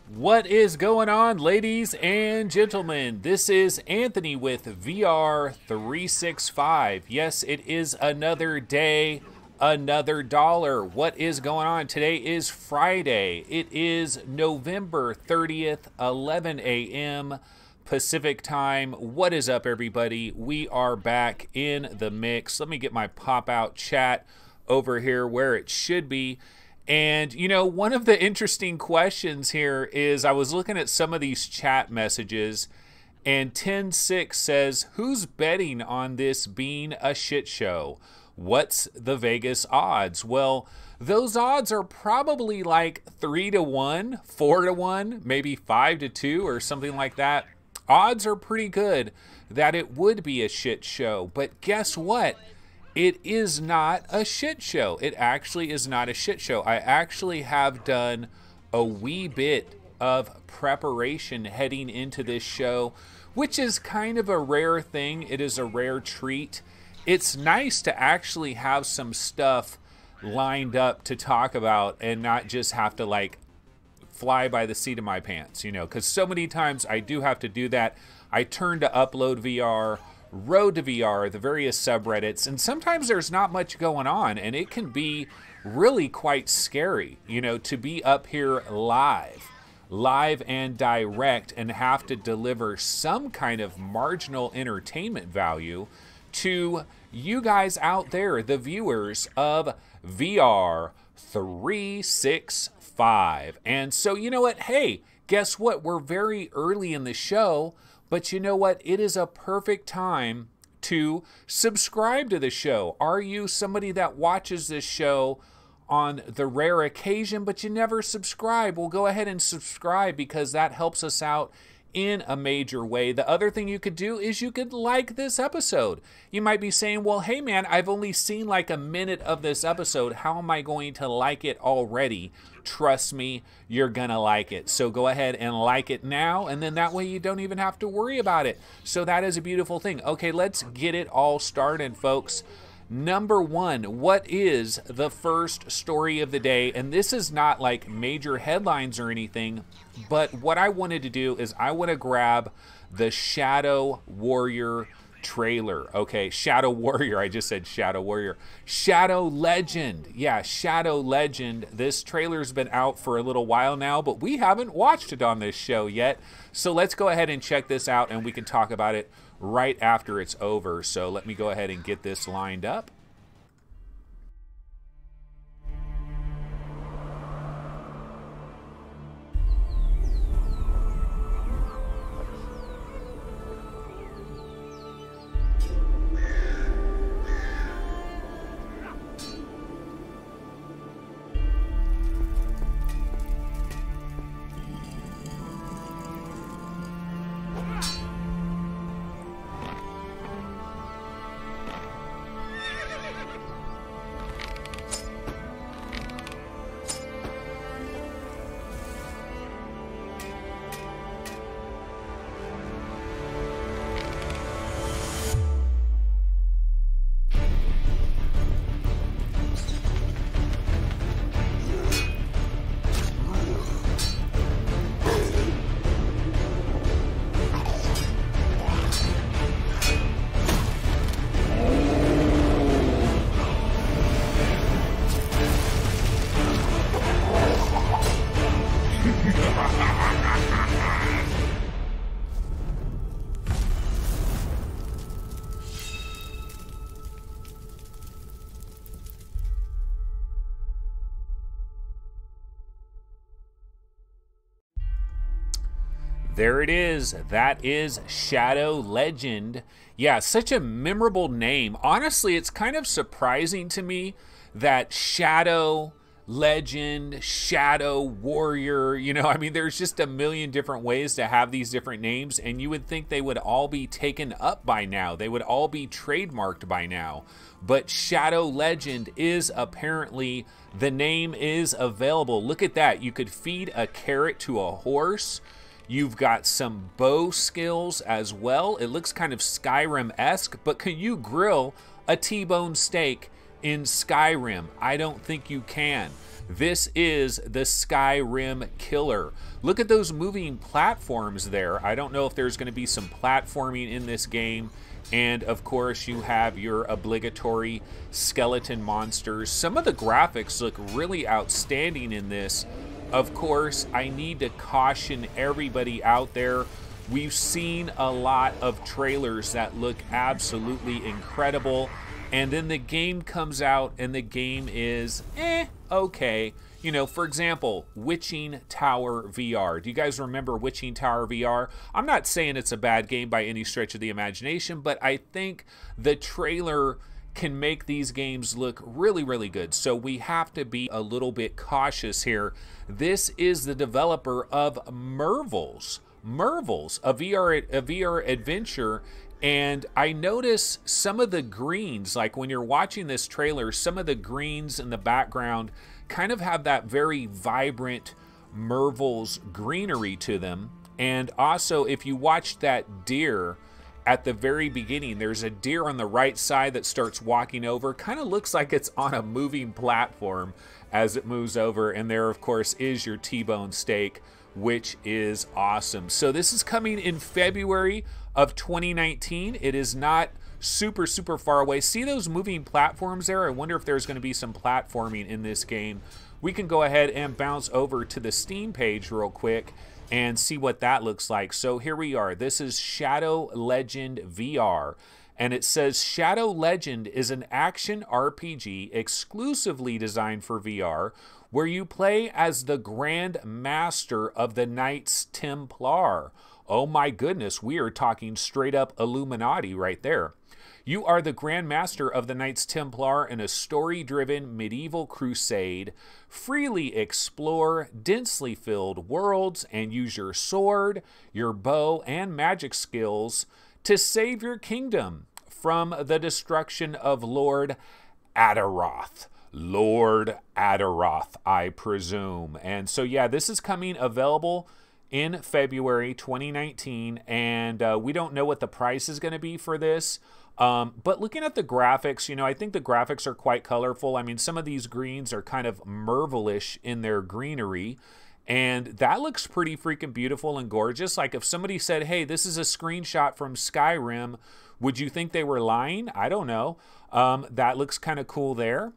What is going on, ladies and gentlemen? This is Anthony with VR365. Yes, it is another day, another dollar. What is going on? Today is Friday. It is November 30th, 11 a.m. Pacific time. What is up, everybody? We are back in the mix. Let me get my pop-out chat over here where it should be. And, you know, one of the interesting questions here is I was looking at some of these chat messages, and 10-6 says, who's betting on this being a shit show? What's the Vegas odds? Well, those odds are probably like 3-1, 4-1, maybe 5-2 or something like that. Odds are pretty good that it would be a shit show. But guess what? It is not a shit show. It actually is not a shit show. I actually have done a wee bit of preparation heading into this show, which is kind of a rare thing. It is a rare treat. It's nice to actually have some stuff lined up to talk about and not just have to like fly by the seat of my pants, you know, because so many times I do have to do that. I turn to Upload VR, Road to VR, the various subreddits, and sometimes there's not much going on, and it can be really quite scary, you know, to be up here live and direct and have to deliver some kind of marginal entertainment value to you guys out there, the viewers of VR 365. And so, you know what? Hey, guess what? We're very early in the show. But you know what? It is a perfect time to subscribe to the show. Are you somebody that watches this show on the rare occasion, but you never subscribe? Well, go ahead and subscribe because that helps us out in a major way. The other thing you could do is you could like this episode. You might be saying, well, hey man, I've only seen like a minute of this episode. How am I going to like it already? Trust me, you're gonna like it. So go ahead and like it now, and then that way you don't even have to worry about it. So that is a beautiful thing. Okay, let's get it all started, folks. Number one, what is the first story of the day? And this is not like major headlines or anything, but what I wanted to do is I want to grab the Shadow Warrior trailer. Okay, Shadow Warrior. I just said Shadow Warrior. Shadow Legend. Yeah, Shadow Legend. This trailer's been out for a little while now, but we haven't watched it on this show yet. So let's go ahead and check this out, and we can talk about it right after it's over. So let me go ahead and get this lined up. There it is. That is Shadow Legend. Yeah, such a memorable name. Honestly, it's kind of surprising to me that Shadow Legend, Shadow Warrior, you know, I mean, there's just a million different ways to have these different names, and you would think they would all be taken up by now. They would all be trademarked by now. But Shadow Legend is apparently, the name is available. Look at that. You could feed a carrot to a horse. You've got some bow skills as well. It looks kind of Skyrim-esque, but can you grill a T-bone steak in Skyrim? I don't think you can. This is the Skyrim killer. Look at those moving platforms there. I don't know if there's going to be some platforming in this game. And of course, you have your obligatory skeleton monsters. Some of the graphics look really outstanding in this. Of course, I need to caution everybody out there. We've seen a lot of trailers that look absolutely incredible. And then the game comes out and the game is, okay. You know, for example, Witching Tower VR. Do you guys remember Witching Tower VR? I'm not saying it's a bad game by any stretch of the imagination, but I think the trailer can make these games look really, really good. So we have to be a little bit cautious here. This is the developer of Mervils. Mervils, a VR adventure. And I notice some of the greens, like when you're watching this trailer, some of the greens in the background kind of have that very vibrant Mervils greenery to them. And also, if you watch that deer at the very beginning, there's a deer on the right side that starts walking over. Kind of looks like it's on a moving platform as it moves over. And there, of course, is your T-bone steak, which is awesome. So this is coming in February of 2019. It is not super far away. See those moving platforms there? I wonder if there's going to be some platforming in this game. We can go ahead and bounce over to the Steam page real quick and see what that looks like. So here we are. This is Shadow Legend VR. And it says Shadow Legend is an action RPG exclusively designed for VR, where you play as the Grand Master of the Knights Templar. Oh my goodness, we are talking straight up Illuminati right there. You are the Grand Master of the Knights Templar in a story-driven medieval crusade. Freely explore densely filled worlds and use your sword, your bow, and magic skills to save your kingdom from the destruction of Lord Adaroth. Lord Adaroth, I presume. And so, yeah, this is coming available in February 2019, and we don't know what the price is going to be for this. But looking at the graphics, you know, I think the graphics are quite colorful. I mean, some of these greens are kind of Mervilish in their greenery, and that looks pretty freaking beautiful and gorgeous. Like if somebody said, hey, this is a screenshot from Skyrim, would you think they were lying? I don't know. That looks kind of cool there.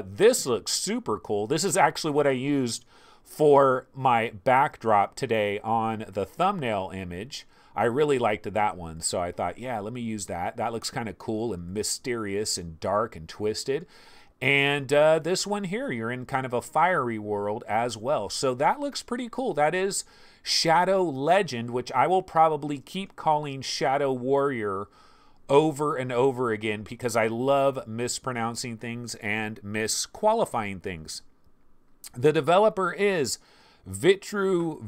This looks super cool. This is actually what I used for my backdrop today on the thumbnail image. I really liked that one, so I thought, yeah, let me use that. That looks kind of cool and mysterious and dark and twisted. And this one here, you're in kind of a fiery world as well. So that looks pretty cool. That is Shadow Legend, which I will probably keep calling Shadow Warrior over and over again because I love mispronouncing things and misqualifying things. The developer is Vitruvius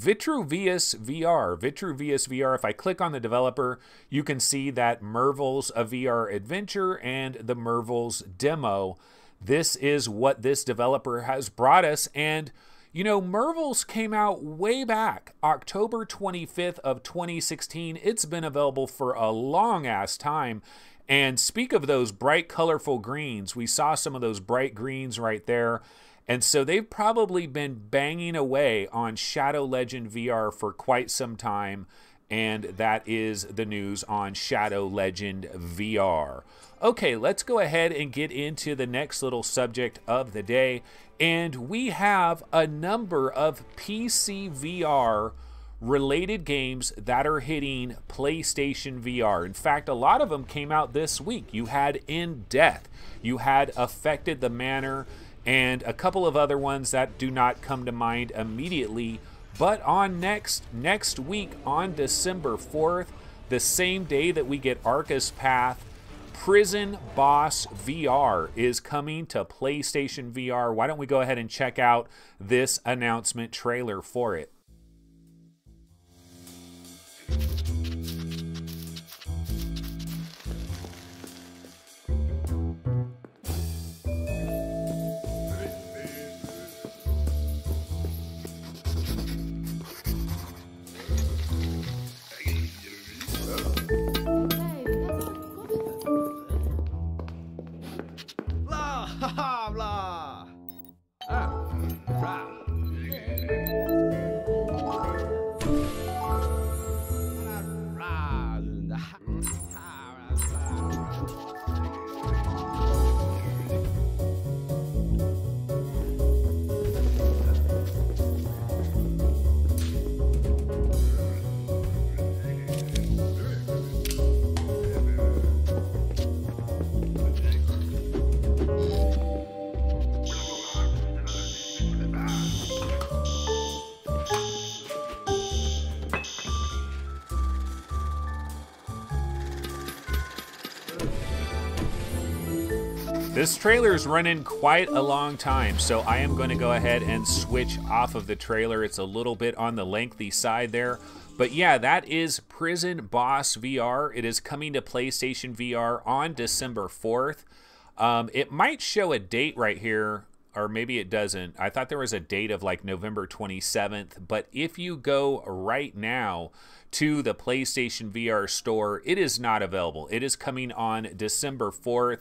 VR. Vitruvius VR. If I click on the developer, you can see that Mervils, a VR adventure, and the Mervils demo. This is what this developer has brought us. And, you know, Mervils came out way back, October 25th of 2016. It's been available for a long-ass time. And speak of those bright, colorful greens. We saw some of those bright greens right there. And so they've probably been banging away on Shadow Legend VR for quite some time. And that is the news on Shadow Legend VR. Okay, let's go ahead and get into the next little subject of the day. And we have a number of PC VR related games that are hitting PlayStation VR. In fact, a lot of them came out this week. You had In Death, you had Affected the Manor, and a couple of other ones that do not come to mind immediately. But on next week, on December 4th, the same day that we get Arcus Path, Prison Boss VR is coming to PlayStation VR. Why don't we go ahead and check out this announcement trailer for it? Blah, ha ha, blah. Ah. This trailer is running quite a long time, so I am going to go ahead and switch off of the trailer. It's a little bit on the lengthy side there. But yeah, that is Prison Boss VR. It is coming to PlayStation VR on December 4th. It might show a date right here, or maybe it doesn't. I thought there was a date of like November 27th. But if you go right now to the PlayStation VR store, it is not available. It is coming on December 4th.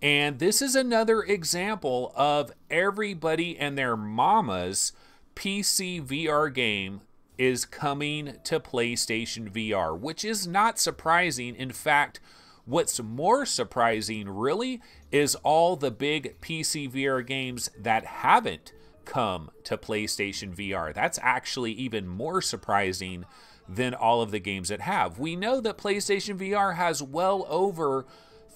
And this is another example of everybody and their mama's PC VR game is coming to PlayStation VR, which is not surprising. In fact, what's more surprising really is all the big PC VR games that haven't come to PlayStation VR. That's actually even more surprising than all of the games that have. We know that PlayStation VR has well over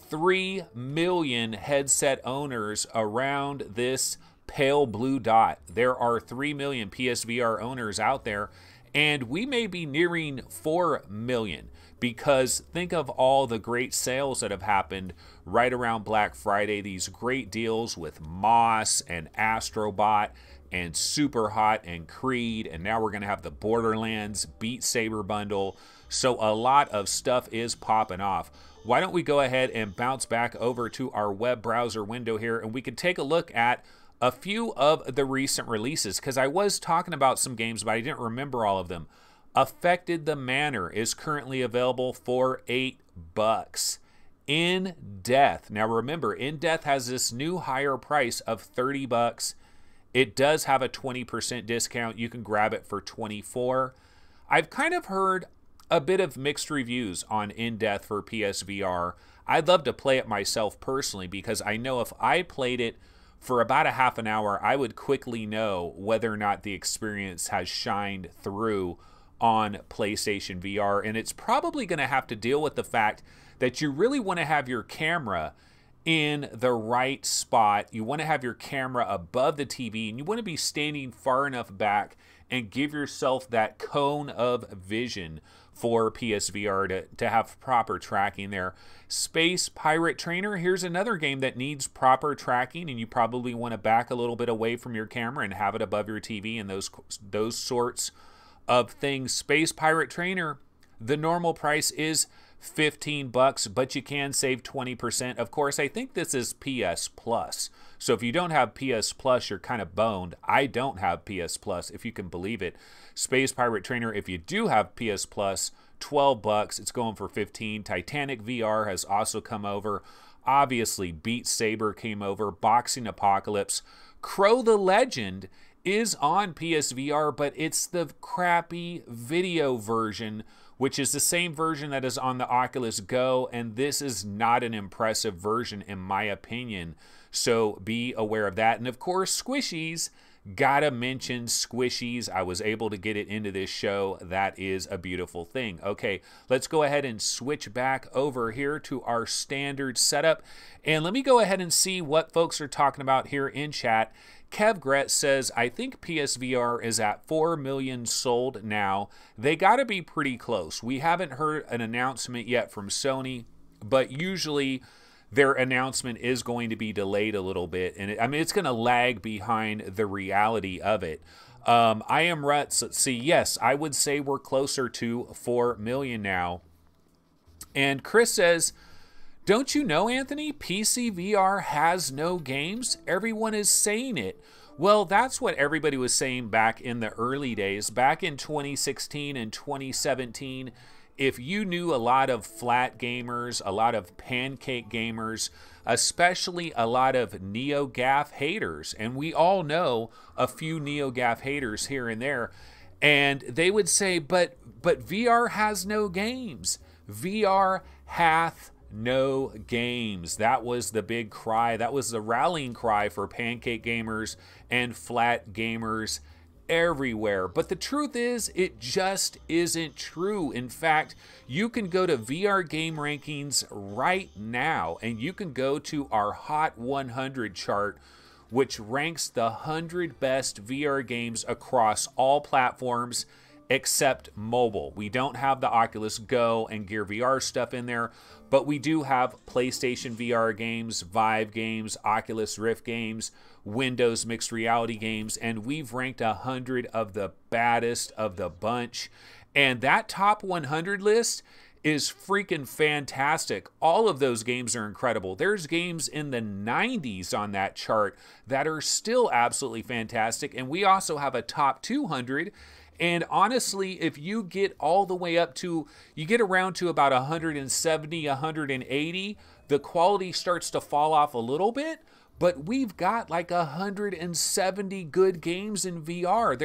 3 million headset owners around this pale blue dot. There are 3 million PSVR owners out there, and we may be nearing 4 million, because think of all the great sales that have happened right around Black Friday. These great deals with Moss and Astrobot and Super Hot and Creed, and now we're going to have the Borderlands Beat Saber bundle. So a lot of stuff is popping off. Why don't we go ahead and bounce back over to our web browser window here, and we can take a look at a few of the recent releases, because I was talking about some games, but I didn't remember all of them. Affected the Manor is currently available for $8. In Death. Now remember, In Death has this new higher price of $30. It does have a 20% discount. You can grab it for $24. I've kind of heard a bit of mixed reviews on In Death for PSVR. I'd love to play it myself personally, because I know if I played it for about a half an hour, I would quickly know whether or not the experience has shined through on PlayStation VR. And it's probably going to have to deal with the fact that you really want to have your camera in the right spot. You want to have your camera above the TV, and you want to be standing far enough back and give yourself that cone of vision for PSVR to have proper tracking there. Space Pirate Trainer, here's another game that needs proper tracking, and you probably want to back a little bit away from your camera and have it above your TV and those sorts of things. Space Pirate Trainer, the normal price is $15, but you can save 20%. Of course, I think this is PS Plus. So if you don't have PS Plus, you're kind of boned. I don't have PS Plus, if you can believe it. Space Pirate Trainer, if you do have PS Plus, $12. It's going for $15. Titanic VR has also come over. Obviously, Beat Saber came over. Boxing Apocalypse. Crow the Legend is on PSVR, but it's the crappy video version, which is the same version that is on the Oculus Go, and this is not an impressive version in my opinion. So be aware of that. And of course, Squishies. Gotta mention Squishies. I was able to get it into this show. That is a beautiful thing. Okay, let's go ahead and switch back over here to our standard setup. And let me go ahead and see what folks are talking about here in chat. Kev Gretz says, I think PSVR is at 4 million sold now. They gotta be pretty close. We haven't heard an announcement yet from Sony, but usually their announcement is going to be delayed a little bit, and it's going to lag behind the reality of it. I am Ruts. Let's see. Yes, I would say we're closer to 4 million now. And Chris says, don't you know, Anthony, PC VR has no games? Everyone is saying it. Well, that's what everybody was saying back in the early days. Back in 2016 and 2017, if you knew a lot of flat gamers, a lot of pancake gamers, especially a lot of NeoGAF haters, and we all know a few NeoGAF haters here and there, and they would say, but VR has no games. VR hath no games. That was the big cry. That was the rallying cry for pancake gamers and flat gamers everywhere. But the truth is, it just isn't true. In fact, you can go to VR Game Rankings right now, and you can go to our Hot 100 chart, which ranks the 100 best VR games across all platforms except mobile. We don't have the Oculus Go and Gear VR stuff in there, but we do have PlayStation VR games, Vive games, Oculus Rift games, Windows mixed reality games, and we've ranked 100 of the baddest of the bunch. And that top 100 list is freaking fantastic. All of those games are incredible. There's games in the 90s on that chart that are still absolutely fantastic. And we also have a top 200. And honestly, if you get all the way up to, you get around to about 170, 180, the quality starts to fall off a little bit. But we've got like 170 good games in VR.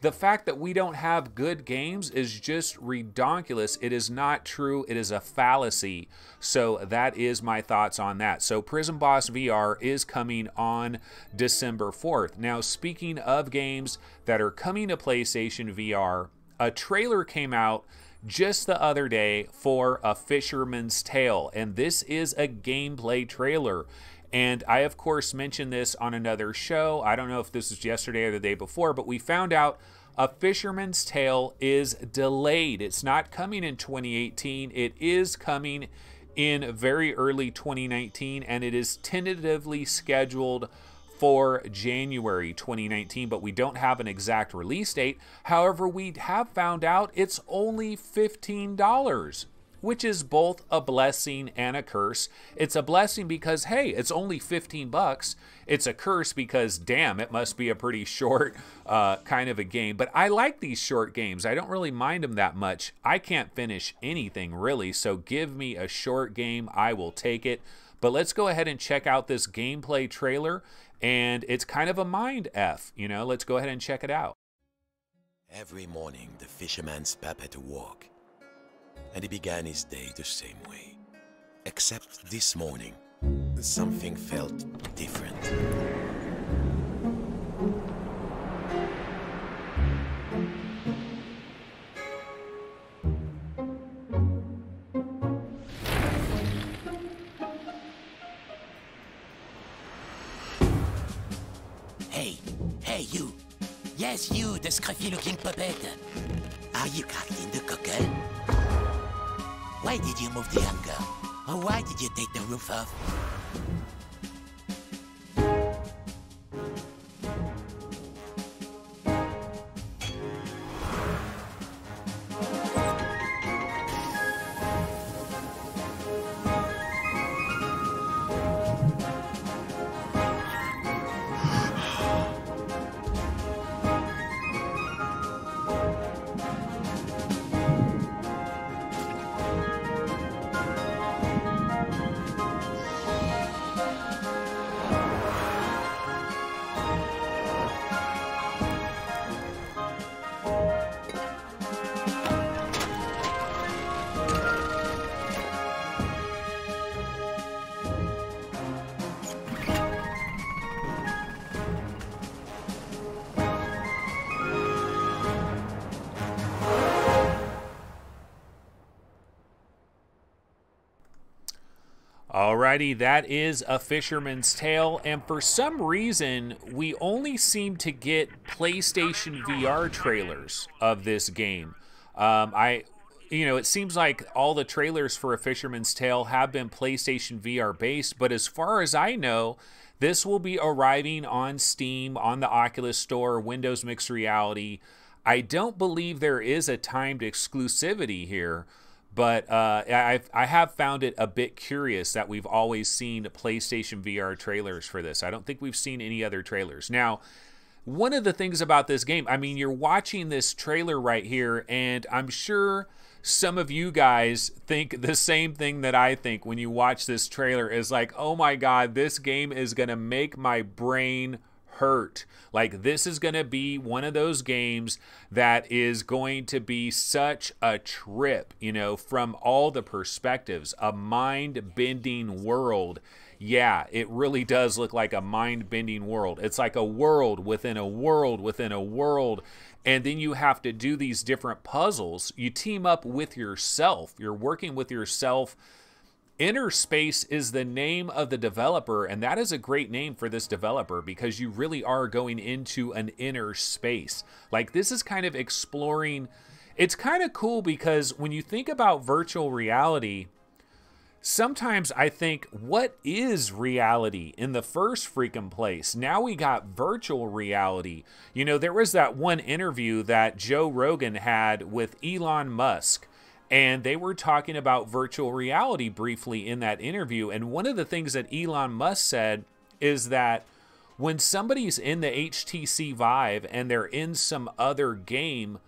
The fact that we don't have good games is just redonkulous. It is not true. It is a fallacy. So that is my thoughts on that. So Prison Boss VR is coming on December 4th. Now, speaking of games that are coming to PlayStation VR, a trailer came out just the other day for A Fisherman's Tale. And this is a gameplay trailer. And I, of course, mentioned this on another show. I don't know if this was yesterday or the day before, but we found out A Fisherman's Tale is delayed. It's not coming in 2018. It is coming in very early 2019, and it is tentatively scheduled for January 2019, but we don't have an exact release date. However, we have found out it's only $15. Which is both a blessing and a curse. It's a blessing because, hey, it's only 15 bucks. It's a curse because, damn, it must be a pretty short kind of a game. But I like these short games. I don't really mind them that much. I can't finish anything, really, so give me a short game. I will take it. But let's go ahead and check out this gameplay trailer, and it's kind of a mind F, you know? Let's go ahead and check it out. Every morning, the fisherman's pap had to walk. And he began his day the same way. Except this morning, something felt different. Hey you! Yes you, the scruffy-looking puppet! Are you cracked in the cockle? Why did you move the anchor? Or why did you take the roof off? Alrighty, that is A Fisherman's Tale, and for some reason, we only seem to get PlayStation VR trailers of this game. It seems like all the trailers for A Fisherman's Tale have been PlayStation VR based, but as far as I know, this will be arriving on Steam, on the Oculus Store, Windows Mixed Reality. I don't believe there is a timed exclusivity here. But I have found it a bit curious that we've always seen PlayStation VR trailers for this. I don't think we've seen any other trailers. Now, one of the things about this game, I mean, you're watching this trailer right here, and I'm sure some of you guys think the same thing that I think when you watch this trailer is like, oh my God, this game is going to make my brain hurt. Like, this is going to be one of those games that is going to be such a trip, you know, from all the perspectives, a mind-bending world. Yeah, it really does look like a mind-bending world. It's like a world within a world within a world. And then you have to do these different puzzles. You team up with yourself. You're working with yourself Inner Space is the name of the developer, and that is a great name for this developer because you really are going into an inner space. Like, this is kind of exploring. It's kind of cool because when you think about virtual reality, sometimes I think, what is reality in the first freaking place? Now we got virtual reality. You know, there was that one interview that Joe Rogan had with Elon Musk, and they were talking about virtual reality briefly in that interview. And one of the things that Elon Musk said is that when somebody's in the HTC Vive and they're in some other game,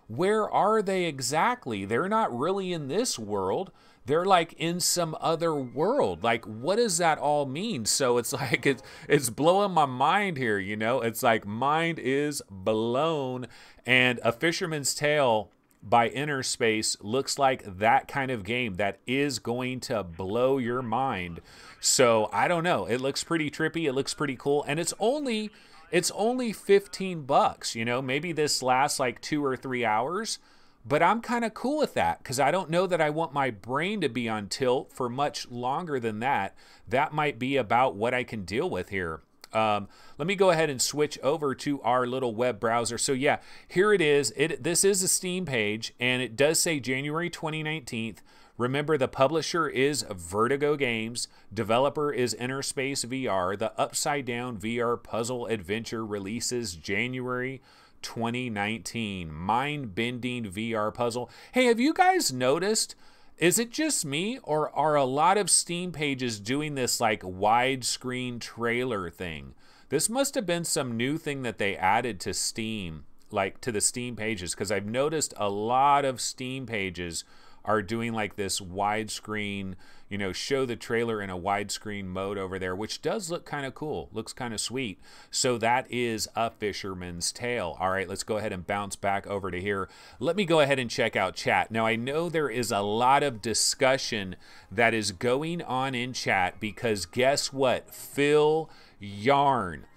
where are they exactly? They're not really in this world. They're like in some other world. Like, what does that all mean? So it's like, it's blowing my mind here, you know? It's like, mind is blown. And A Fisherman's Tale by Inner Space looks like that kind of game that is going to blow your mind. So I don't know. It looks pretty trippy. It looks pretty cool. And it's only $15, you know? Maybe this lasts like 2 or 3 hours. But I'm kind of cool with that because I don't know that I want my brain to be on tilt for much longer than that. That might be about what I can deal with here. Let me go ahead and switch over to our little web browser. So yeah, here it is. This is a Steam page, and it does say January 2019. Remember, the publisher is Vertigo Games. Developer is Inner Space VR. The Upside Down VR puzzle adventure releases January 2019. Mind-bending VR puzzle. Hey, have you guys noticed, is it just me, or are a lot of Steam pages doing this like widescreen trailer thing? This must have been some new thing that they added to Steam, like to the Steam pages, because I've noticed a lot of Steam pages are doing like this widescreen, you know, show the trailer in a widescreen mode over there, which does look kind of cool, looks kind of sweet. So that is A Fisherman's Tale. All right, let's go ahead and bounce back over to here. Let me go ahead and check out chat. Now, I know there is a lot of discussion that is going on in chat because guess what? Phil Yarn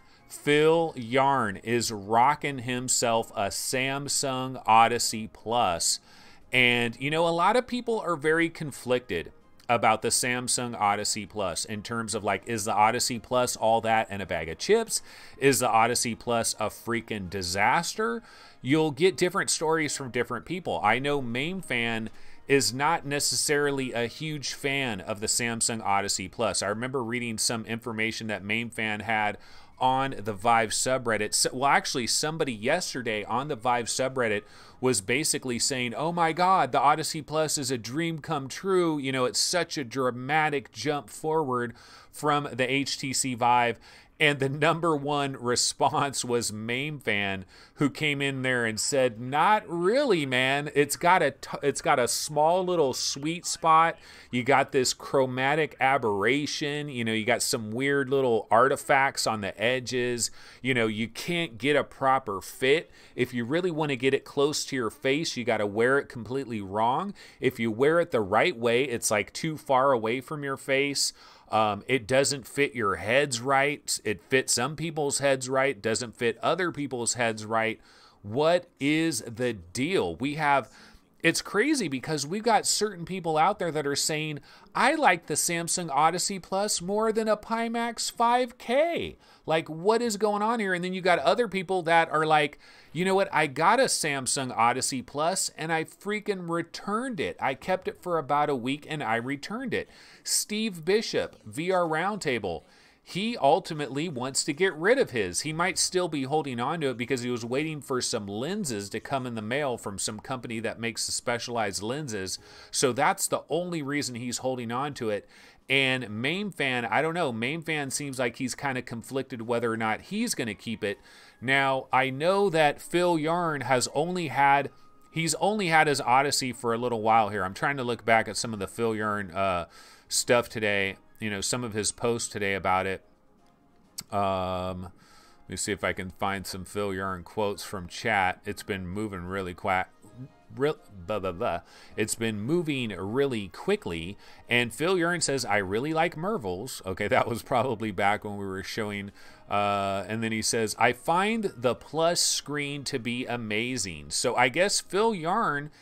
is rocking himself a Samsung Odyssey Plus. And, you know, a lot of people are very conflicted about the Samsung Odyssey Plus in terms of like, is the Odyssey Plus all that and a bag of chips? Is the Odyssey Plus a freaking disaster? You'll get different stories from different people. I know MameFan is not necessarily a huge fan of the Samsung Odyssey Plus. I remember reading some information that MameFan had on the Vive subreddit. Well, actually, somebody yesterday on the Vive subreddit was basically saying, oh my God, the Odyssey Plus is a dream come true. You know, it's such a dramatic jump forward from the HTC Vive. And the #1 response was MameFan, who came in there and said, not really, man. It's got a small little sweet spot. You got this chromatic aberration. You know, you got some weird little artifacts on the edges. You know, you can't get a proper fit. If you really want to get it close to your face, you got to wear it completely wrong. If you wear it the right way, it's like too far away from your face. It doesn't fit your heads right. It fits some people's heads right, doesn't fit other people's heads right. What is the deal? It's crazy because we've got certain people out there that are saying, I like the Samsung Odyssey Plus more than a Pimax 5K. Like, what is going on here? And then you got other people that are like, you know what? I got a Samsung Odyssey Plus and I freaking returned it. I kept it for about a week and I returned it. Steve Bishop, VR Roundtable, he ultimately wants to get rid of his. He might still be holding on to it because he was waiting for some lenses to come in the mail from some company that makes the specialized lenses. So that's the only reason he's holding on to it. And MameFan, I don't know. MameFan seems like he's kind of conflicted whether or not he's going to keep it. Now, I know that Phil Yarn has only had his Odyssey for a little while here. I'm trying to look back at some of the Phil Yarn stuff today. You know, some of his posts today about it. Let me see if I can find some Phil Yarn quotes from chat. It's been moving really It's been moving really quickly. And Phil Yarn says, I really like Mervils. Okay, that was probably back when we were showing. And then he says, I find the plus screen to be amazing. So I guess Phil Yarn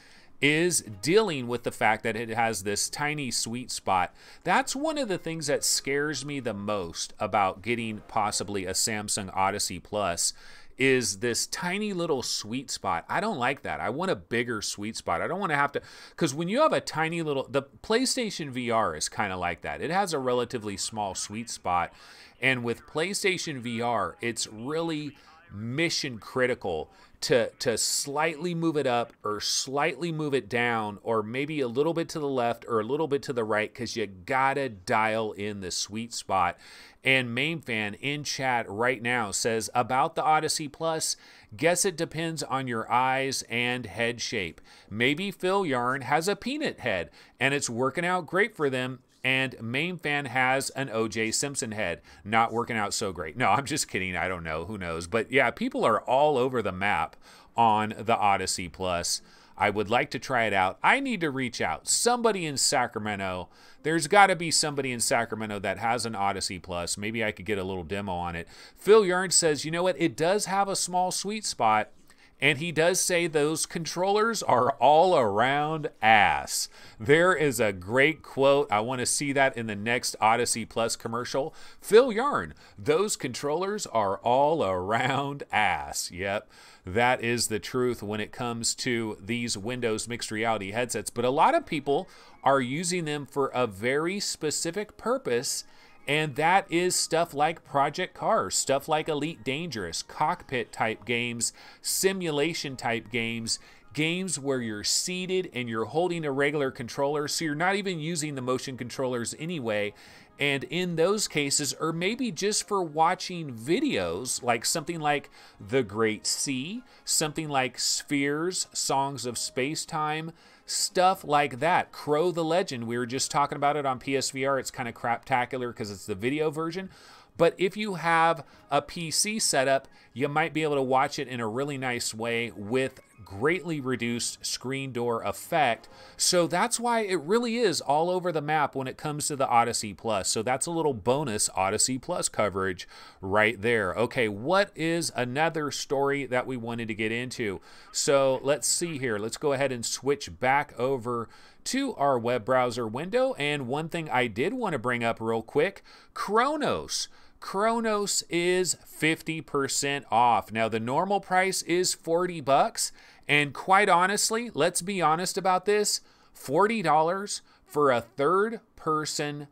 is dealing with the fact that it has this tiny sweet spot. That's one of the things that scares me the most about getting possibly a Samsung Odyssey Plus, is this tiny little sweet spot. I don't like that. I want a bigger sweet spot. I don't want to have to, because when you have a tiny little, the PlayStation VR is kind of like that. It has a relatively small sweet spot. And with PlayStation VR, it's really mission critical to slightly move it up or slightly move it down, or maybe a little bit to the left or a little bit to the right, because you gotta dial in the sweet spot. And MainFan in chat right now says about the Odyssey Plus, guess it depends on your eyes and head shape. Maybe Phil Yarn has a peanut head and it's working out great for them, and MainFan has an O.J. Simpson head, not working out so great. No, I'm just kidding. I don't know. Who knows? But yeah, people are all over the map on the Odyssey Plus. I would like to try it out. I need to reach out. Somebody in Sacramento. There's got to be somebody in Sacramento that has an Odyssey Plus. Maybe I could get a little demo on it. Phil Yarn says, you know what? It does have a small sweet spot. And he does say those controllers are all around ass. There is a great quote. I want to see that in the next Odyssey Plus commercial. Phil Yarn, those controllers are all around ass. Yep, that is the truth when it comes to these Windows mixed reality headsets. But a lot of people are using them for a very specific purpose, and that is stuff like Project Cars, stuff like Elite Dangerous, cockpit type games, simulation type games, games where you're seated and you're holding a regular controller, so you're not even using the motion controllers anyway. And in those cases, or maybe just for watching videos, like something like The Great Sea, something like Spheres, Songs of Space-Time, stuff like that. Crow the Legend, we were just talking about it on PSVR. It's kind of craptacular because it's the video version. But if you have a PC setup, you might be able to watch it in a really nice way with greatly reduced screen door effect. So that's why it really is all over the map when it comes to the Odyssey Plus. So that's a little bonus Odyssey Plus coverage right there. Okay, what is another story that we wanted to get into? So let's see here. Let's go ahead and switch back over to our web browser window. And one thing I did want to bring up real quick, Chronos. Chronos is 50% off. Now the normal price is $40, and quite honestly, let's be honest about this, $40 for a third-person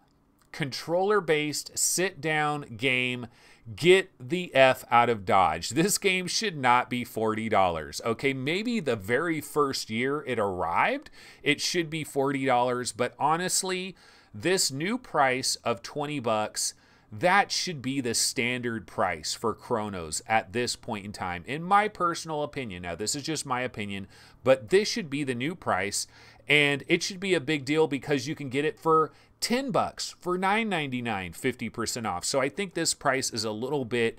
controller-based sit-down game. Get the F out of Dodge. This game should not be $40. Okay, maybe the very first year it arrived, it should be $40, but honestly, this new price of $20, that should be the standard price for Chronos at this point in time, in my personal opinion. Now, this is just my opinion, but this should be the new price, and it should be a big deal because you can get it for $10, for $9.99, 50% off. So I think this price is a little bit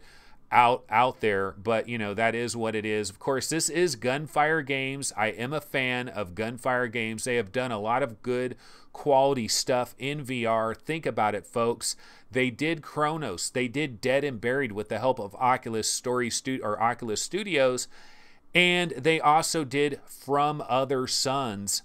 out there, but you know, that is what it is. Of course, this is Gunfire Games. I am a fan of Gunfire Games. They have done a lot of good quality stuff in VR. Think about it, folks. They did Chronos. They did Dead and Buried with the help of Oculus Studios, and they also did From Other Suns,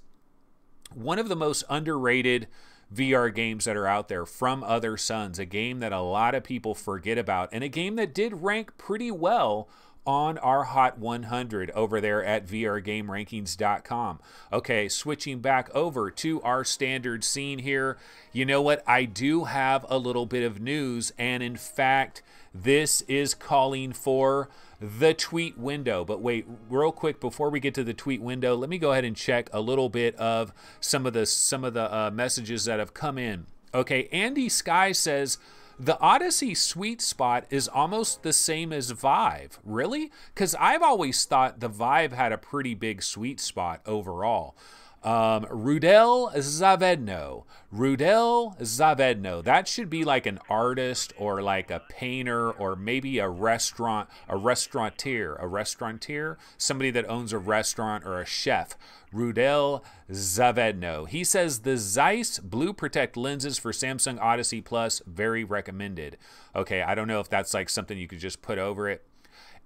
one of the most underrated VR games that are out there, From Other Suns, a game that a lot of people forget about, and a game that did rank pretty well on our Hot 100 over there at VRGameRankings.com. Okay, switching back over to our standard scene here. You know what? I do have a little bit of news, and in fact, this is calling for the tweet window. But wait, real quick, before we get to the tweet window, let me go ahead and check a little bit of some of the messages that have come in. Okay, Andy Sky says, the Odyssey sweet spot is almost the same as Vive. Really? Because I've always thought the Vive had a pretty big sweet spot overall. Rudel Zavedno. That should be like an artist or like a painter or maybe a restaurateur, somebody that owns a restaurant or a chef. Rudel Zavedno. He says the Zeiss Blue Protect lenses for Samsung Odyssey Plus, very recommended. Okay, I don't know if that's like something you could just put over it.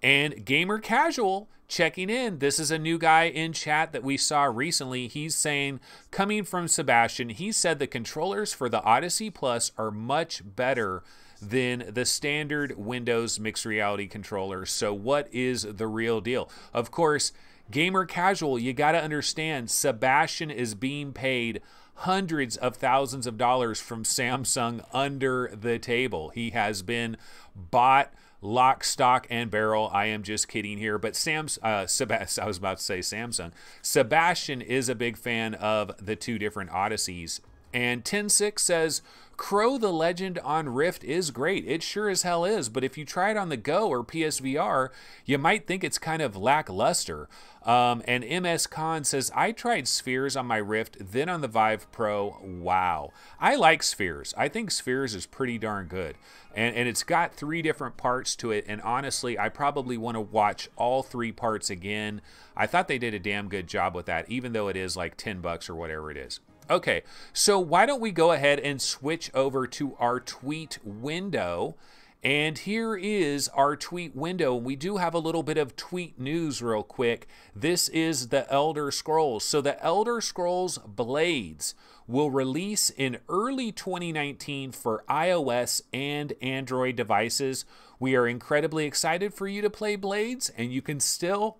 And Gamer Casual checking in. This is a new guy in chat that we saw recently. He's saying, coming from Sebastian, he said the controllers for the Odyssey Plus are much better than the standard Windows mixed reality controllers. So what is the real deal? Of course, Gamer Casual, you got to understand, Sebastian is being paid hundreds of thousands of dollars from Samsung under the table. He has been bought lock, stock, and barrel. I am just kidding here, but I was about to say Samsung. Sebastian is a big fan of the two different Odysseys. And 106 says, Crow the Legend on Rift is great. It sure as hell is, but if you try it on the Go or PSVR, you might think it's kind of lackluster. And MS Khan says, I tried Spheres on my Rift, then on the Vive Pro. Wow. I like Spheres. I think Spheres is pretty darn good. And it's got 3 different parts to it, and honestly, I probably want to watch all 3 parts again. I thought they did a damn good job with that, even though it is like $10 or whatever it is. Okay, so why don't we go ahead and switch over to our tweet window. And here is our tweet window. We do have a little bit of tweet news real quick. This is the Elder Scrolls. So the Elder Scrolls Blades will release in early 2019 for iOS and Android devices. We are incredibly excited for you to play Blades, and you can still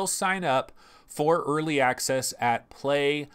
sign up for early access at playblades.com.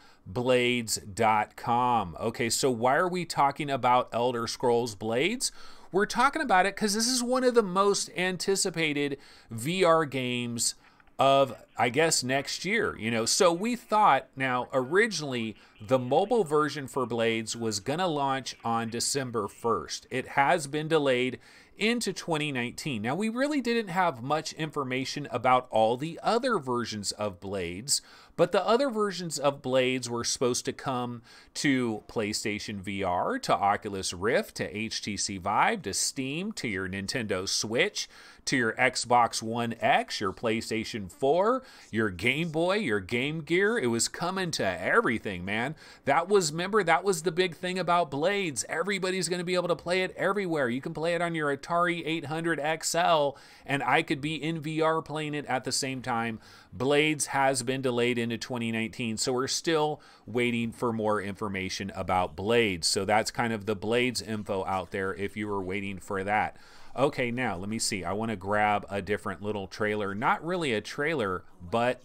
Okay, so why are we talking about Elder Scrolls Blades? We're talking about it because this is one of the most anticipated VR games of, I guess, next year. You know, so we thought, now originally the mobile version for Blades was gonna launch on December 1st. It has been delayed into 2019. Now, we really didn't have much information about all the other versions of Blades, but the other versions of Blades were supposed to come to PlayStation VR, to Oculus Rift, to HTC Vive, to Steam, to your Nintendo Switch, to your Xbox One X, your PlayStation 4, your Game Boy, your Game Gear. It was coming to everything, man. Remember, that was the big thing about Blades. Everybody's going to be able to play it everywhere. You can play it on your Atari 800 XL, and I could be in VR playing it at the same time. Blades has been delayed into 2019, so we're still waiting for more information about Blades. So that's kind of the Blades info out there if you were waiting for that. Okay, now let me see. I want to grab a different little trailer. Not really a trailer, but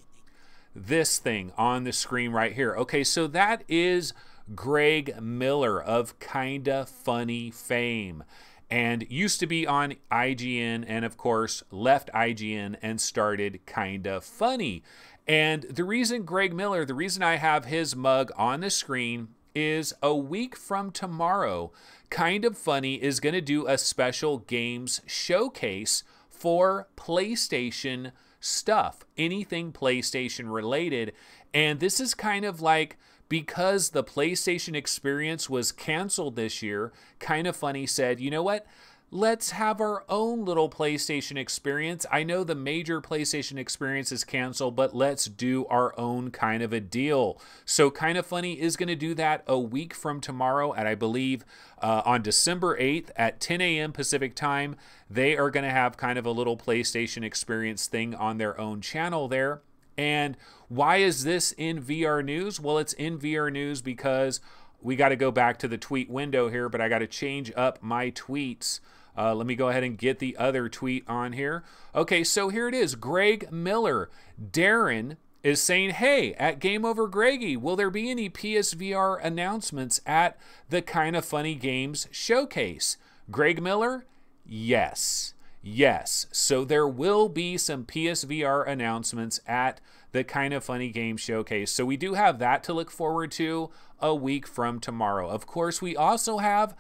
this thing on the screen right here. Okay, so that is Greg Miller of Kinda Funny fame, and used to be on IGN, and of course left IGN and started Kinda Funny. And the reason Greg Miller, the reason I have his mug on the screen is a week from tomorrow, Kinda Funny is going to do a special games showcase for PlayStation stuff, anything PlayStation related. And this is kind of like, because the PlayStation experience was canceled this year, Kinda Funny said, you know what? Let's have our own little PlayStation experience. I know the major PlayStation experience is canceled, but let's do our own kind of a deal. So Kinda Funny is going to do that a week from tomorrow, and I believe on December 8th at 10 a.m. Pacific time, they are going to have kind of a little PlayStation experience thing on their own channel there. And why is this in VR news? Well, it's in VR news because we got to go back to the tweet window here, but I got to change up my tweets. Let me go ahead and get the other tweet on here. Okay, so here it is. Greg Miller. Darren is saying, hey, at Game Over Greggy, will there be any PSVR announcements at the Kinda Funny Games Showcase? Greg Miller? Yes. Yes. So there will be some PSVR announcements at the Kinda Funny Games Showcase. So we do have that to look forward to a week from tomorrow. Of course, we also have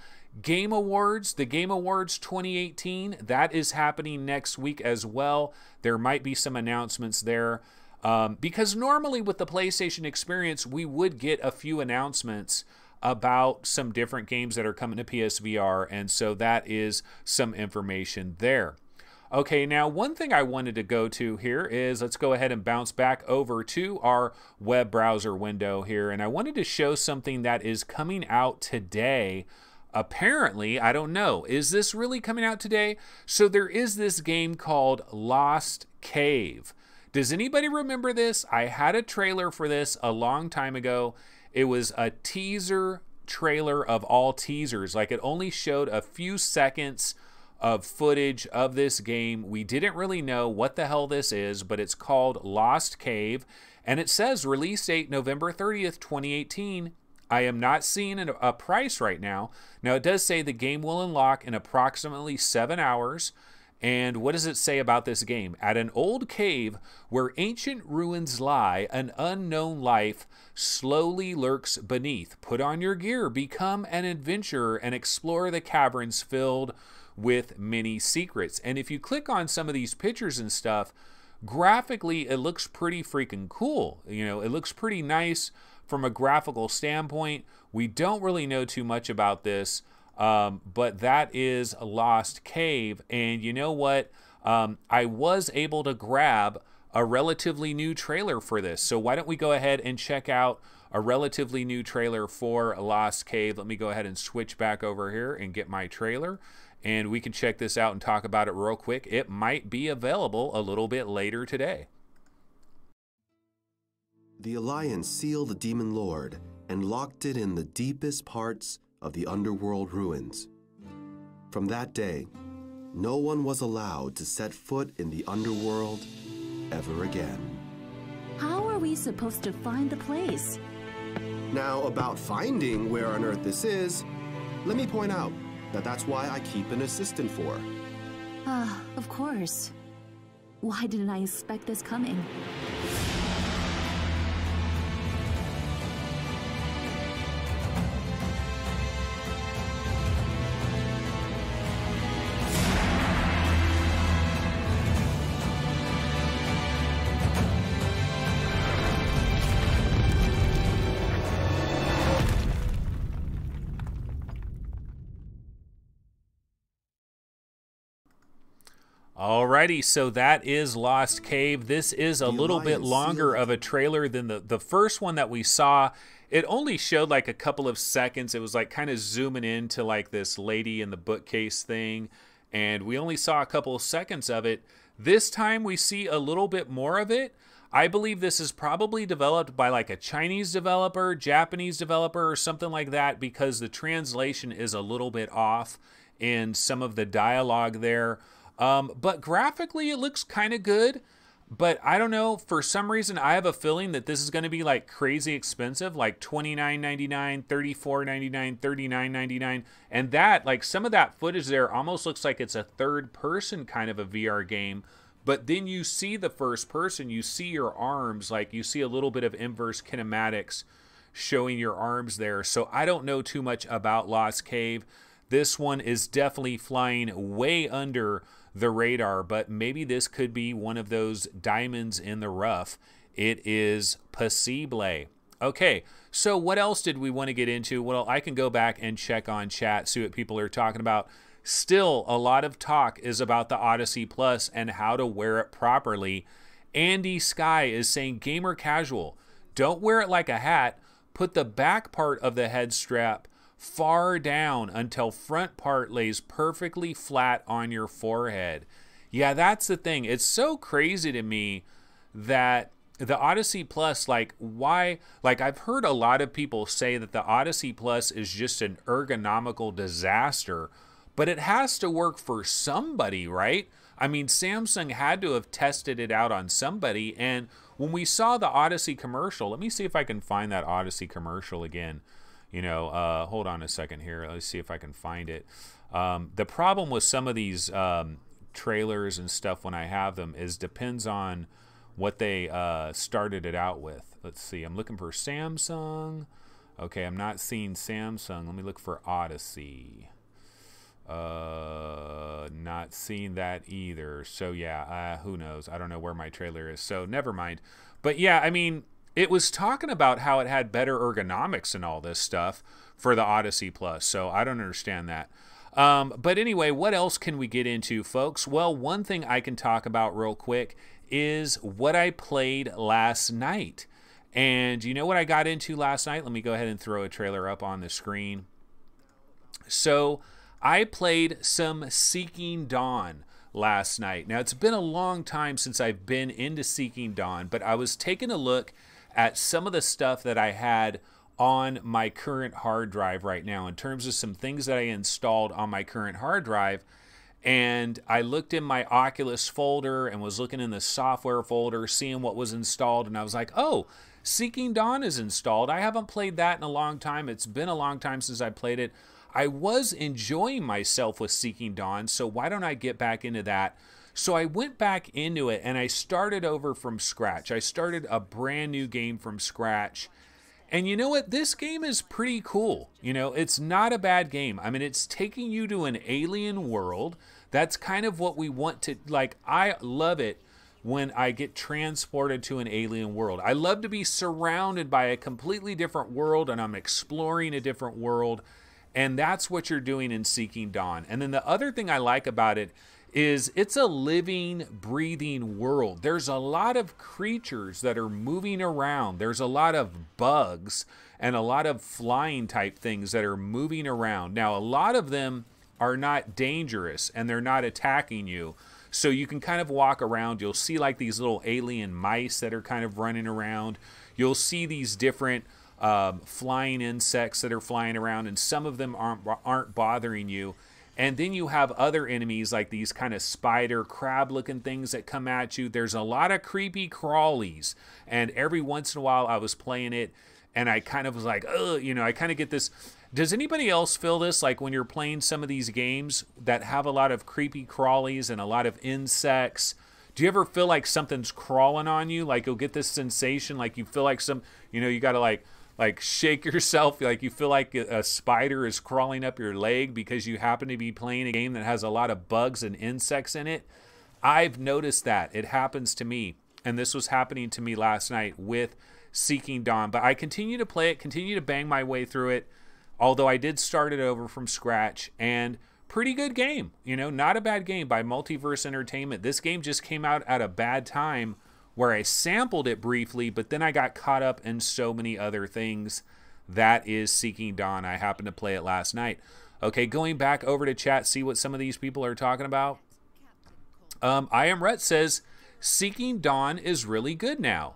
Game Awards, the Game Awards 2018. That is happening next week as well. There might be some announcements there. Because normally with the PlayStation experience, we would get a few announcements about some different games that are coming to PSVR, and so that is some information there. Okay, now one thing I wanted to go to here is, let's go ahead and bounce back over to our web browser window here, and I wanted to show something that is coming out today. Apparently, I don't know, is this really coming out today? So there is this game called Lost Cave. Does anybody remember this? I had a trailer for this a long time ago. It was a teaser trailer of all teasers. Like, it only showed a few seconds of footage of this game. We didn't really know what the hell this is, but it's called Lost Cave, and it says release date November 30th, 2018. I am not seeing a price right now. Now, it does say the game will unlock in approximately 7 hours. And what does it say about this game? At an old cave where ancient ruins lie, an unknown life slowly lurks beneath. Put on your gear, become an adventurer, and explore the caverns filled with many secrets. And if you click on some of these pictures and stuff, graphically, it looks pretty freaking cool. You know, it looks pretty nice from a graphical standpoint. We don't really know too much about this. But that is Lost Cave. And you know what? I was able to grab a relatively new trailer for this. So why don't we go ahead and check out a relatively new trailer for Lost Cave. Let me go ahead and switch back over here and get my trailer. And we can check this out and talk about it real quick. It might be available a little bit later today. The Alliance sealed the Demon Lord and locked it in the deepest parts of the underworld ruins. From that day, no one was allowed to set foot in the underworld ever again. How are we supposed to find the place? Now, about finding where on earth this is, let me point out that that's why I keep an assistant for. Of course. Why didn't I expect this coming? Alrighty, so that is Lost Cave. This is a little bit longer of a trailer than the first one that we saw. It only showed like a couple of seconds. It was like kind of zooming into like this lady in the bookcase thing, and we only saw a couple of seconds of it. This time we see a little bit more of it. I believe this is probably developed by like a Chinese developer, Japanese developer, or something like that, because the translation is a little bit off in some of the dialogue there. But graphically, it looks kind of good. But I don't know, for some reason, I have a feeling that this is going to be like crazy expensive, like $29.99, $34.99, $39.99. And that, like some of that footage there almost looks like it's a third person kind of a VR game. But then you see the first person, you see your arms, like you see a little bit of inverse kinematics showing your arms there. So I don't know too much about Lost Cave. This one is definitely flying way under the radar, but maybe this could be one of those diamonds in the rough. It is possible. Okay, so what else did we want to get into? Well, I can go back and check on chat, see what people are talking about. Still, a lot of talk is about the Odyssey Plus and how to wear it properly. Andy Sky is saying gamer casual. Don't wear it like a hat. Put the back part of the head strap far down until front part lays perfectly flat on your forehead. Yeah, that's the thing. It's so crazy to me that the Odyssey Plus, like, why? Like, I've heard a lot of people say that the Odyssey Plus is just an ergonomical disaster, but it has to work for somebody, right? I mean, Samsung had to have tested it out on somebody, and when we saw the Odyssey commercial, let me see if I can find that Odyssey commercial again. You know, hold on a second here. Let's see if I can find it. The problem with some of these trailers and stuff when I have them is depends on what they started it out with. Let's see. I'm looking for Samsung. Okay, I'm not seeing Samsung. Let me look for Odyssey. Not seeing that either. So yeah, who knows? I don't know where my trailer is. So never mind. But yeah, I mean, it was talking about how it had better ergonomics and all this stuff for the Odyssey Plus, so I don't understand that. But anyway, what else can we get into, folks? Well, one thing I can talk about real quick is what I played last night. And you know what I got into last night? Let me go ahead and throw a trailer up on the screen. So I played some Seeking Dawn last night. Now, it's been a long time since I've been into Seeking Dawn, but I was taking a look at some of the stuff that I had on my current hard drive right now in terms of some things that I installed on my current hard drive. And I looked in my Oculus folder and was looking in the software folder, seeing what was installed. And I was like, oh, Seeking Dawn is installed. I haven't played that in a long time. It's been a long time since I played it. I was enjoying myself with Seeking Dawn, so why don't I get back into that? So I went back into it and I started over from scratch. I started a brand new game from scratch. And you know what? This game is pretty cool. You know, it's not a bad game. I mean, it's taking you to an alien world. That's kind of what we want to, like, I love it when I get transported to an alien world. I love to be surrounded by a completely different world and I'm exploring a different world. And that's what you're doing in Seeking Dawn. And then the other thing I like about it is it's a living, breathing world. There's a lot of creatures that are moving around. There's a lot of bugs and a lot of flying type things that are moving around. Now, a lot of them are not dangerous and they're not attacking you. So you can kind of walk around. You'll see like these little alien mice that are kind of running around. You'll see these different flying insects that are flying around, and some of them aren't bothering you. And then you have other enemies like these kind of spider crab looking things that come at you. There's a lot of creepy crawlies. And every once in a while I was playing it and I kind of was like, ugh, you know, I kind of get this. Does anybody else feel this? Like when you're playing some of these games that have a lot of creepy crawlies and a lot of insects, do you ever feel like something's crawling on you? Like you'll get this sensation, like you feel like some, you know, you got to like shake yourself, like you feel like a spider is crawling up your leg because you happen to be playing a game that has a lot of bugs and insects in it. I've noticed that. It happens to me. And this was happening to me last night with Seeking Dawn. But I continue to play it, continue to bang my way through it. Although I did start it over from scratch. And pretty good game. You know, not a bad game by Multiverse Entertainment. This game just came out at a bad time where I sampled it briefly, but then I got caught up in so many other things. That is Seeking Dawn. I happened to play it last night. Okay, going back over to chat, see what some of these people are talking about. I Am Rhett says, Seeking Dawn is really good now.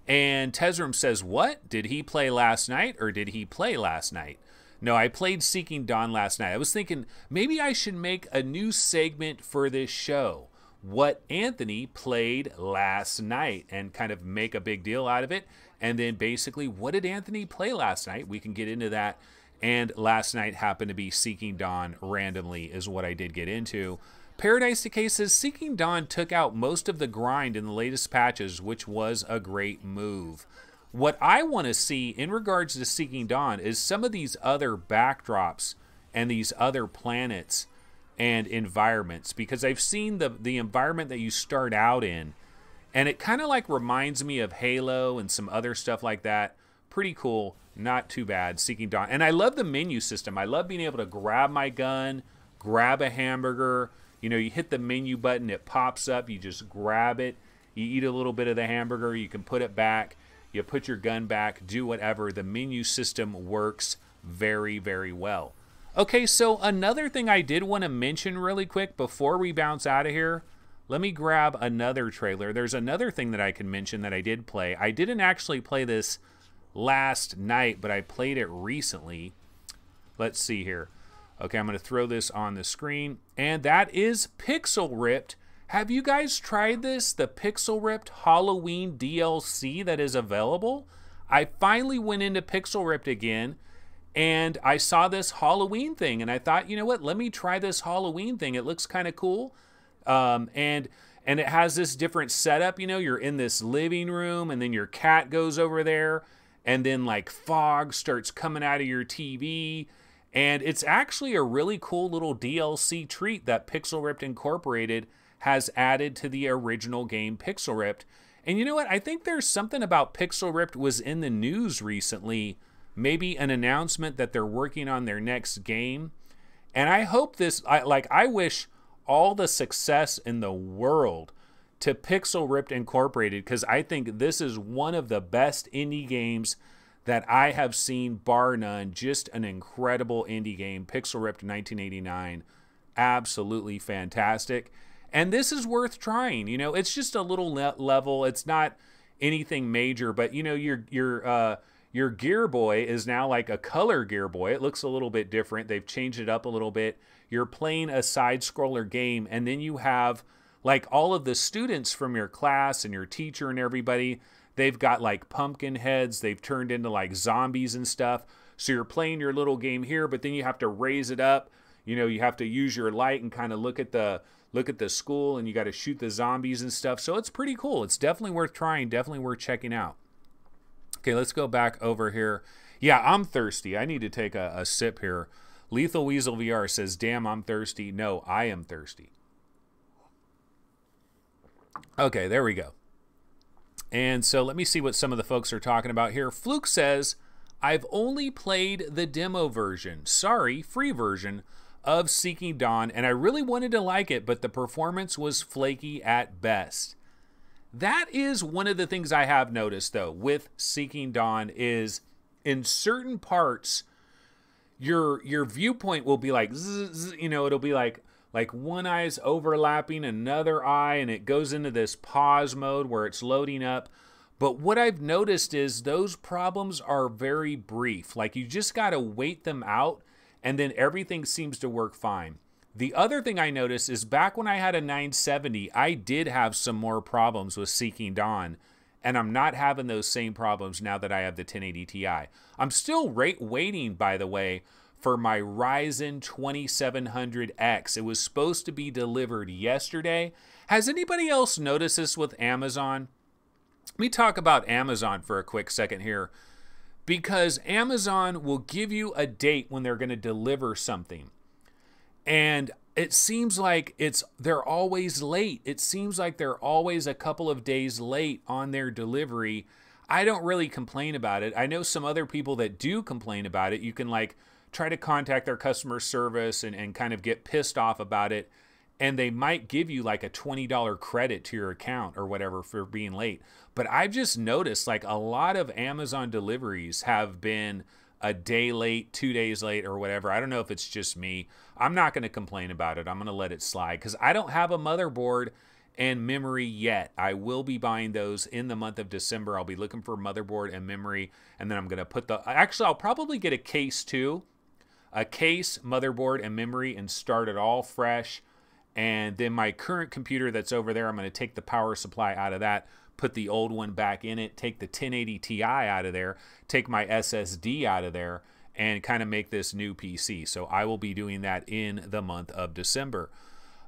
And Tezram says, what? Did he play last night or did he play last night? No, I played Seeking Dawn last night. I was thinking maybe I should make a new segment for this show. What Anthony played last night and kind of make a big deal out of it. And then basically, what did Anthony play last night? We can get into that. And last night happened to be Seeking Dawn randomly is what I did get into. Paradise Decay says, Seeking Dawn took out most of the grind in the latest patches, which was a great move. What I want to see in regards to Seeking Dawn is some of these other backdrops and these other planets and environments, because I've seen the environment that you start out in, and it kind of like reminds me of Halo and some other stuff like that. Pretty cool, not too bad. Seeking Dawn. And I love the menu system. I love being able to grab my gun, grab a hamburger. You know, you hit the menu button, it pops up, you just grab it, you eat a little bit of the hamburger, you can put it back, you put your gun back, do whatever. The menu system works very, very well. Okay, so another thing I did want to mention really quick before we bounce out of here, let me grab another trailer. There's another thing that I can mention that I did play. I didn't actually play this last night, but I played it recently. Let's see here. Okay, I'm going to throw this on the screen, and that is Pixel Ripped. Have you guys tried this? The Pixel Ripped Halloween DLC that is available? I finally went into Pixel Ripped again, and I saw this Halloween thing, and I thought, you know what, let me try this Halloween thing. It looks kind of cool. And it has this different setup. You know, you're in this living room, and then your cat goes over there, and then like fog starts coming out of your TV. And it's actually a really cool little DLC treat that Pixel Ripped Incorporated has added to the original game Pixel Ripped. And you know what? I think there's something about Pixel Ripped was in the news recently. Maybe an announcement that they're working on their next game. And I hope this, I wish all the success in the world to Pixel Ripped Incorporated, because I think this is one of the best indie games that I have seen, bar none. Just an incredible indie game. Pixel Ripped 1989. Absolutely fantastic. And this is worth trying. You know, it's just a little level. It's not anything major, but you know, your Gear Boy is now like a color Gear Boy. It looks a little bit different. They've changed it up a little bit. You're playing a side-scroller game, and then you have like all of the students from your class and your teacher and everybody. They've got like pumpkin heads. They've turned into like zombies and stuff. So you're playing your little game here, but then you have to raise it up. You know, you have to use your light and kind of look at the school, and you got to shoot the zombies and stuff. So it's pretty cool. It's definitely worth trying. Definitely worth checking out. Okay, let's go back over here. Yeah, I'm thirsty. I need to take a sip here. Lethal Weasel VR says, damn, I'm thirsty. No, I am thirsty. Okay, there we go. And so let me see what some of the folks are talking about here. Fluke says, I've only played the demo version, free version of Seeking Dawn, and I really wanted to like it, but the performance was flaky at best. That is one of the things I have noticed, though, with Seeking Dawn is in certain parts, your viewpoint will be like, zzz, you know, it'll be like one eye's overlapping another eye, and it goes into this pause mode where it's loading up. But what I've noticed is those problems are very brief. Like, you just got to wait them out, and then everything seems to work fine. The other thing I noticed is back when I had a 970, I did have some more problems with Seeking Dawn, and I'm not having those same problems now that I have the 1080 Ti. I'm still waiting, by the way, for my Ryzen 2700X. It was supposed to be delivered yesterday. Has anybody else noticed this with Amazon? Let me talk about Amazon for a quick second here, because Amazon will give you a date when they're going to deliver something. And it seems like they're always late. It seems like they're always a couple of days late on their delivery. I don't really complain about it. I know some other people that do complain about it. You can like try to contact their customer service and kind of get pissed off about it. And they might give you like a $20 credit to your account or whatever for being late. But I've just noticed like a lot of Amazon deliveries have been a day late, 2 days late, or whatever. I don't know if it's just me. I'm not going to complain about it. I'm going to let it slide because I don't have a motherboard and memory yet. I will be buying those in the month of December. I'll be looking for motherboard and memory, and then I'm going to put actually, I'll probably get a case too. A case, motherboard, and memory, and start it all fresh. And then my current computer that's over there, I'm going to take the power supply out of that, put the old one back in it, take the 1080 Ti out of there, take my SSD out of there, and kind of make this new PC. So I will be doing that in the month of December.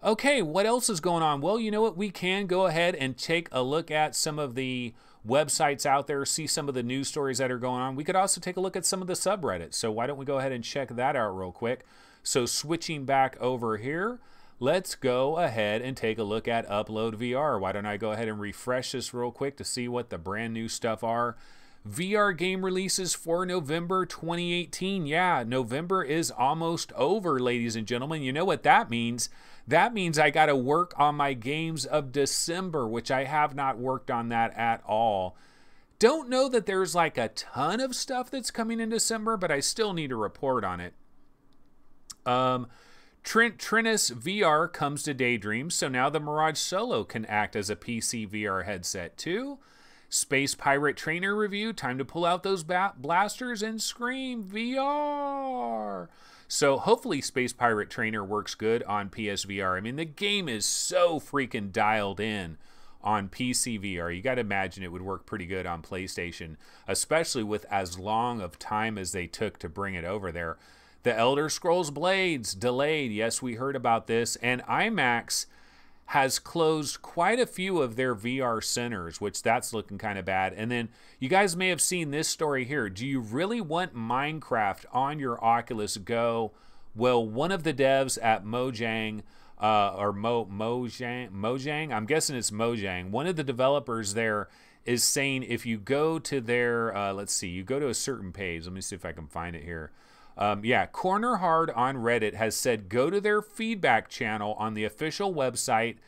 Okay, what else is going on? Well, you know what? We can go ahead and take a look at some of the websites out there, see some of the news stories that are going on. We could also take a look at some of the subreddits. So why don't we go ahead and check that out real quick? So switching back over here, let's go ahead and take a look at Upload VR. Why don't I go ahead and refresh this real quick to see what the brand new stuff are. VR game releases for November 2018. Yeah, November is almost over, ladies and gentlemen. You know what that means? That means I got to work on my games of December, which I have not worked on that at all. Don't know that there's like a ton of stuff that's coming in December, but I still need to report on it. Trinus VR comes to Daydream, so now the Mirage Solo can act as a PC VR headset too. Space Pirate Trainer review, time to pull out those blasters and scream VR. So hopefully Space Pirate Trainer works good on PSVR. I mean, the game is so freaking dialed in on PC VR. You got to imagine it would work pretty good on PlayStation, especially with as long of time as they took to bring it over there. The Elder Scrolls Blades delayed. Yes, we heard about this. And IMAX has closed quite a few of their VR centers, which that's looking kind of bad. And then you guys may have seen this story here. Do you really want Minecraft on your Oculus Go? Well, one of the devs at Mojang, Mojang, I'm guessing it's Mojang. One of the developers there is saying if you go to their, let's see, you go to a certain page. Let me see if I can find it here. Yeah, Corner Hard on Reddit has said go to their feedback channel on the official website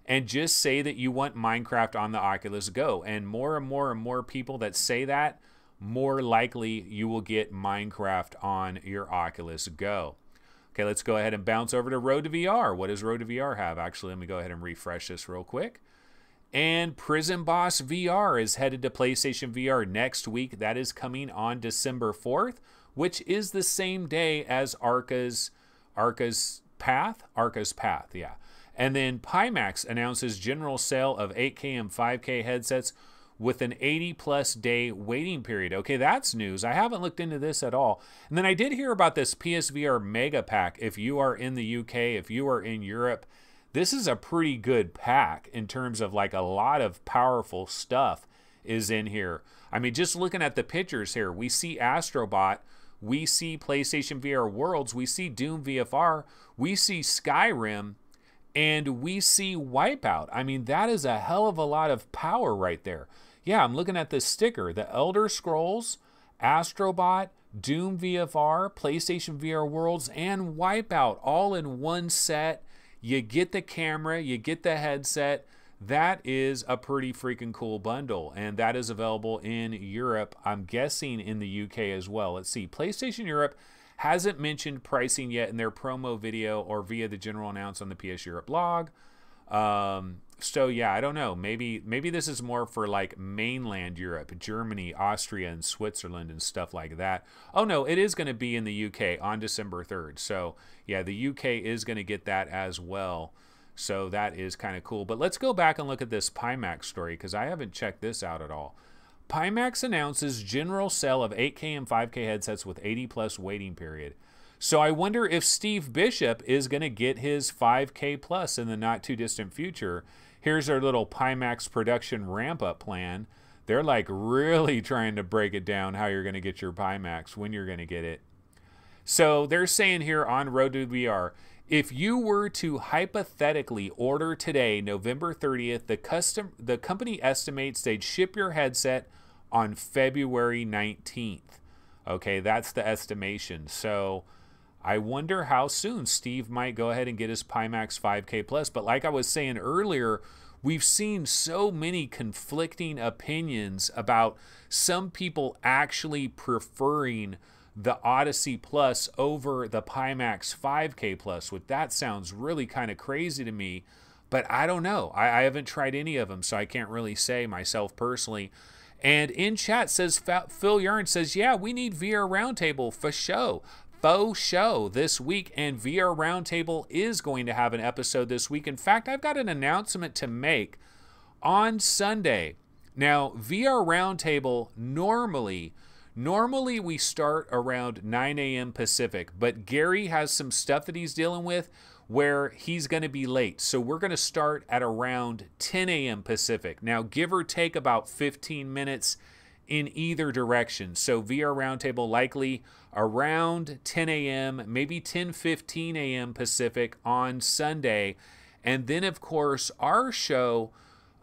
and just say that you want Minecraft on the Oculus Go. And more people that say that, more likely you will get Minecraft on your Oculus Go. Okay, let's go ahead and bounce over to Road to VR. What does Road to VR have? Actually, let me go ahead and refresh this real quick. And Prison Boss VR is headed to PlayStation VR next week. That is coming on December 4th, which is the same day as Arca's Path, yeah. And then Pimax announces general sale of 8K and 5K headsets with an 80+ day waiting period. Okay, that's news. I haven't looked into this at all. And then I did hear about this PSVR Mega Pack. If you are in the UK, if you are in Europe, this is a pretty good pack in terms of like a lot of powerful stuff is in here. I mean, just looking at the pictures here, we see Astrobot, we see PlayStation VR Worlds, we see Doom VFR, we see Skyrim, and we see Wipeout. I mean, that is a hell of a lot of power right there. Yeah, I'm looking at this sticker. The Elder Scrolls, Astrobot, Doom VFR, PlayStation VR Worlds, and Wipeout all in one set. You get the camera, you get the headset. That is a pretty freaking cool bundle, and that is available in Europe. I'm guessing in the UK as well. Let's see. PlayStation Europe hasn't mentioned pricing yet in their promo video or via the general announce on the PS Europe blog. So yeah, I don't know. Maybe this is more for like mainland Europe, Germany, Austria, and Switzerland and stuff like that. Oh no, it is going to be in the UK on December 3rd. So yeah, the UK is going to get that as well. So that is kind of cool. But let's go back and look at this Pimax story because I haven't checked this out at all. Pimax announces general sale of 8K and 5K headsets with 80+ waiting period. So I wonder if Steve Bishop is going to get his 5K plus in the not too distant future. Here's our little Pimax production ramp up plan. They're like really trying to break it down how you're going to get your Pimax, when you're going to get it. So they're saying here on Road to VR, if you were to hypothetically order today, November 30th, the company estimates they'd ship your headset on February 19th. Okay, that's the estimation. So I wonder how soon Steve might go ahead and get his Pimax 5K Plus. But like I was saying earlier, we've seen so many conflicting opinions about some people actually preferring the Odyssey Plus over the Pimax 5K Plus, which that sounds really kind of crazy to me, but I don't know. I haven't tried any of them, so I can't really say myself personally. And in chat says, Phil Yarn says, yeah, we need VR Roundtable for show. Faux show this week, and VR Roundtable is going to have an episode this week. In fact, I've got an announcement to make on Sunday. Now, VR Roundtable Normally we start around 9 a.m. Pacific, but Gary has some stuff that he's dealing with where he's going to be late. So we're going to start at around 10 a.m. Pacific. Now, give or take about 15 minutes in either direction. So VR Roundtable likely around 10 a.m., maybe 10:15 a.m. Pacific on Sunday. And then, of course, our show,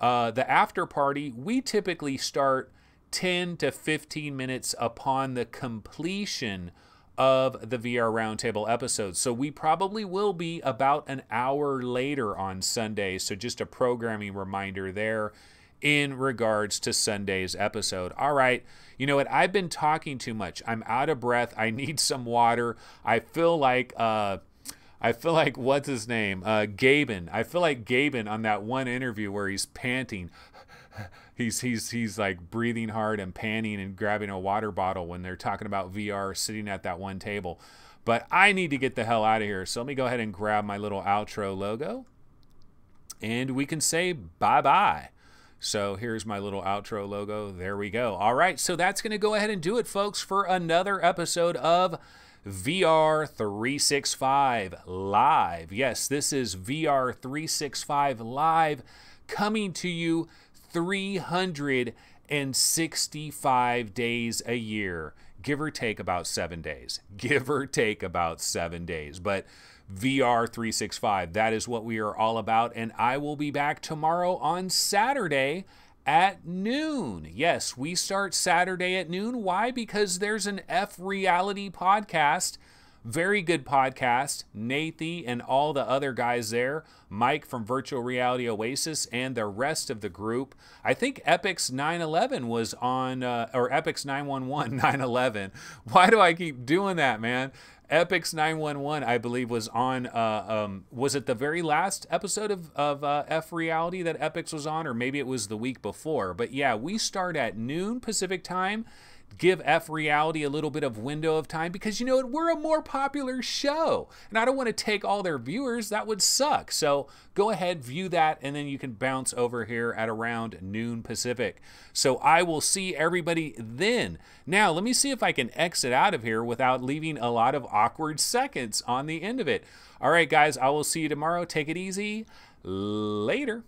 the after party, we typically start 10 to 15 minutes upon the completion of the VR Roundtable episode. So we probably will be about an hour later on Sunday. So just a programming reminder there in regards to Sunday's episode. All right. You know what? I've been talking too much. I'm out of breath. I need some water. I feel like what's his name? Gaben. I feel like Gaben on that one interview where he's panting. He's like breathing hard and panting and grabbing a water bottle when they're talking about VR sitting at that one table. But I need to get the hell out of here. So let me go ahead and grab my little outro logo and we can say bye-bye. So here's my little outro logo. There we go. All right. So that's going to go ahead and do it, folks, for another episode of VR 365 Live. Yes, this is VR 365 Live coming to you 365 days a year, give or take about 7 days. Give or take about 7 days. But VR 365, that is what we are all about. And I will be back tomorrow on Saturday at noon. Yes, we start Saturday at noon. Why? Because there's an F Reality podcast Very good podcast. Nathy and all the other guys there, Mike from Virtual Reality Oasis and the rest of the group. I think Epix 911 was on, or Epix 911, 911. Why do I keep doing that, man? Epix 911, I believe, was on, was it the very last episode of F Reality that Epix was on, or maybe it was the week before. But yeah, we start at noon Pacific time. Give F Reality a little bit of window of time because, you know, we're a more popular show and I don't want to take all their viewers. That would suck. So go ahead, view that, and then you can bounce over here at around noon Pacific. So I will see everybody then. Now, let me see if I can exit out of here without leaving a lot of awkward seconds on the end of it. All right, guys, I will see you tomorrow. Take it easy. Later.